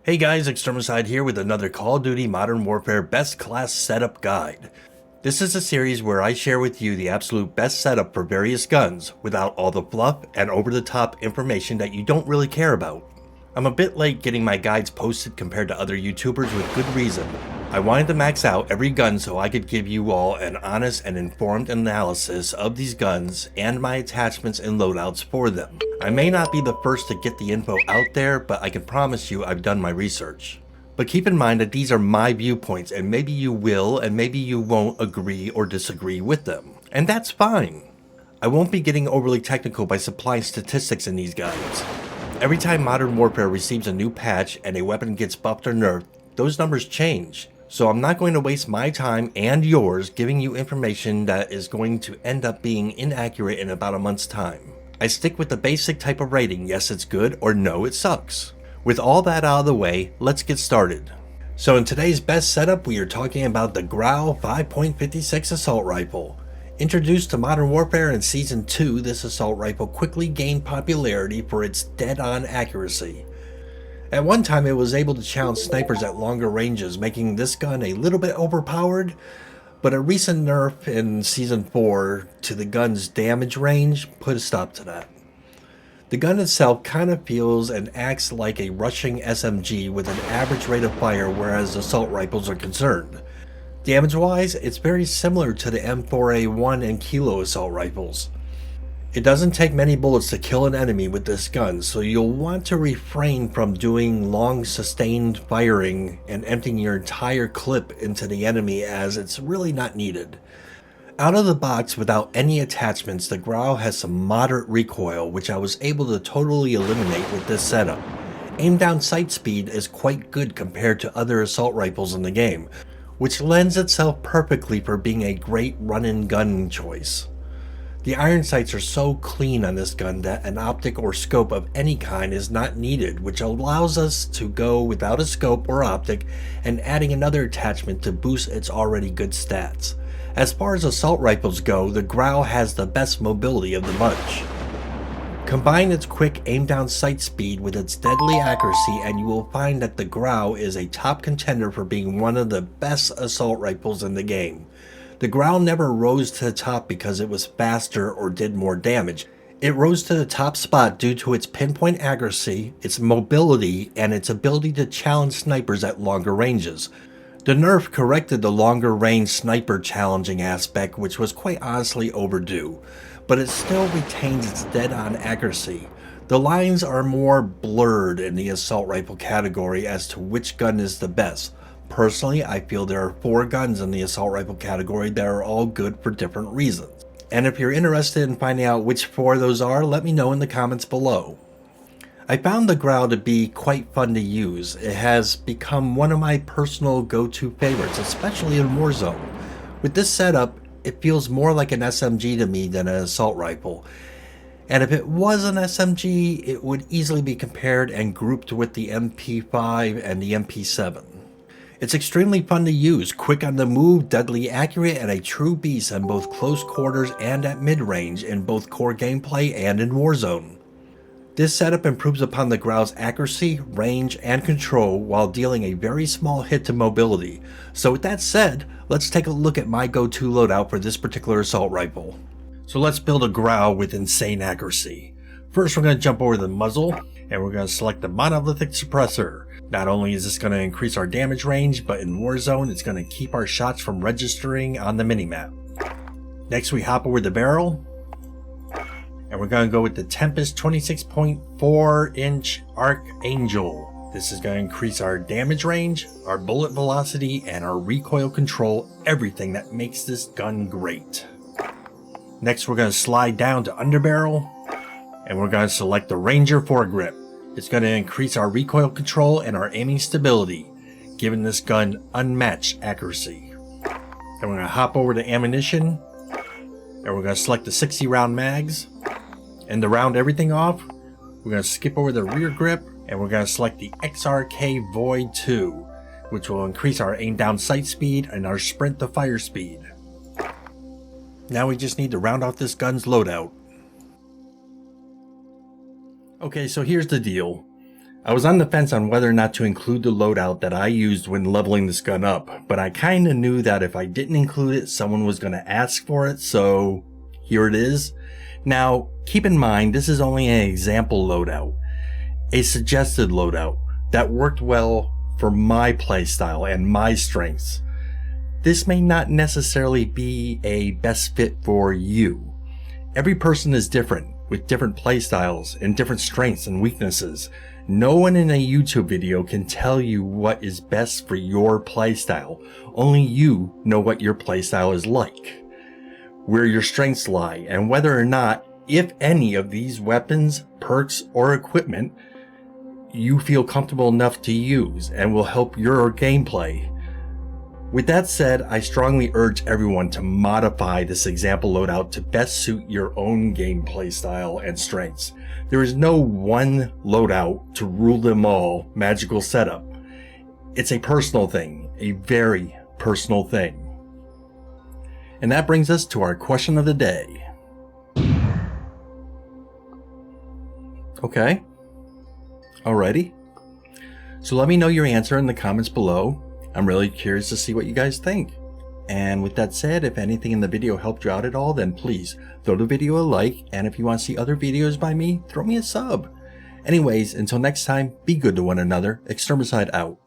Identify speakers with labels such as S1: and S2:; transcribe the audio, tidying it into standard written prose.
S1: Hey guys, Extermicide here with another Call of Duty Modern Warfare Best Class Setup Guide. This is a series where I share with you the absolute best setup for various guns without all the fluff and over-the-top information that you don't really care about. I'm a bit late getting my guides posted compared to other YouTubers with good reason. I wanted to max out every gun so I could give you all an honest and informed analysis of these guns and my attachments and loadouts for them. I may not be the first to get the info out there, but I can promise you I've done my research. But keep in mind that these are my viewpoints and maybe you will and maybe you won't agree or disagree with them. And that's fine. I won't be getting overly technical by supplying statistics in these guides. Every time Modern Warfare receives a new patch and a weapon gets buffed or nerfed, those numbers change. So I'm not going to waste my time and yours giving you information that is going to end up being inaccurate in about a month's time. I stick with the basic type of rating, yes it's good or no it sucks. With all that out of the way, let's get started. So in today's best setup we are talking about the Grau 5.56 assault rifle. Introduced to Modern Warfare in Season 2, this assault rifle quickly gained popularity for its dead-on accuracy. At one time it was able to challenge snipers at longer ranges, making this gun a little bit overpowered, but a recent nerf in Season 4 to the gun's damage range put a stop to that. The gun itself kind of feels and acts like a rushing SMG with an average rate of fire whereas assault rifles are concerned. Damage-wise, it's very similar to the M4A1 and Kilo assault rifles. It doesn't take many bullets to kill an enemy with this gun, so you'll want to refrain from doing long sustained firing and emptying your entire clip into the enemy as it's really not needed. Out of the box without any attachments, the Grau has some moderate recoil which I was able to totally eliminate with this setup. Aim down sight speed is quite good compared to other assault rifles in the game, which lends itself perfectly for being a great run-and gun choice. The iron sights are so clean on this gun that an optic or scope of any kind is not needed, which allows us to go without a scope or optic and adding another attachment to boost its already good stats. As far as assault rifles go, the Grau has the best mobility of the bunch. Combine its quick aim down sight speed with its deadly accuracy and you will find that the Grau is a top contender for being one of the best assault rifles in the game. The Grau never rose to the top because it was faster or did more damage. It rose to the top spot due to its pinpoint accuracy, its mobility, and its ability to challenge snipers at longer ranges. The nerf corrected the longer range sniper challenging aspect, which was quite honestly overdue, but it still retains its dead-on accuracy. The lines are more blurred in the assault rifle category as to which gun is the best. Personally, I feel there are 4 guns in the assault rifle category that are all good for different reasons. And if you're interested in finding out which 4 those are, let me know in the comments below. I found the Grau to be quite fun to use. It has become one of my personal go-to favorites, especially in Warzone. With this setup, it feels more like an SMG to me than an assault rifle. And if it was an SMG, it would easily be compared and grouped with the MP5 and the MP7. It's extremely fun to use, quick on the move, deadly accurate, and a true beast in both close quarters and at mid-range in both core gameplay and in Warzone. This setup improves upon the Grau's accuracy, range, and control while dealing a very small hit to mobility. So with that said, let's take a look at my go-to loadout for this particular assault rifle. So let's build a Grau with insane accuracy. First we're going to jump over to the muzzle, and we're going to select the monolithic suppressor. Not only is this going to increase our damage range, but in Warzone it's going to keep our shots from registering on the minimap. Next we hop over the barrel, and we're going to go with the Tempest 26.4 inch Archangel. This is going to increase our damage range, our bullet velocity, and our recoil control, everything that makes this gun great. Next we're going to slide down to Underbarrel, and we're going to select the Ranger foregrip. It's going to increase our recoil control and our aiming stability, giving this gun unmatched accuracy. Then we're going to hop over to ammunition, and we're going to select the 60 round mags. And to round everything off, we're going to skip over the rear grip, and we're going to select the XRK Void 2, which will increase our aim down sight speed and our sprint to fire speed. Now we just need to round off this gun's loadout. Okay, so here's the deal. I was on the fence on whether or not to include the loadout that I used when leveling this gun up, but I kinda knew that if I didn't include it, someone was gonna ask for it, so here it is. Now, keep in mind, this is only an example loadout, a suggested loadout that worked well for my playstyle and my strengths. This may not necessarily be a best fit for you. Every person is different, with different playstyles and different strengths and weaknesses. No one in a YouTube video can tell you what is best for your playstyle. Only you know what your playstyle is like, where your strengths lie, and whether or not, if any of these weapons, perks, or equipment you feel comfortable enough to use and will help your gameplay. With that said, I strongly urge everyone to modify this example loadout to best suit your own gameplay style and strengths. There is no one loadout to rule them all magical setup. It's a personal thing, a very personal thing. And that brings us to our question of the day. Okay. Alrighty. So let me know your answer in the comments below. I'm really curious to see what you guys think. And with that said, if anything in the video helped you out at all, then please throw the video a like. And if you want to see other videos by me, throw me a sub. Anyways, until next time, be good to one another. Extermicide out.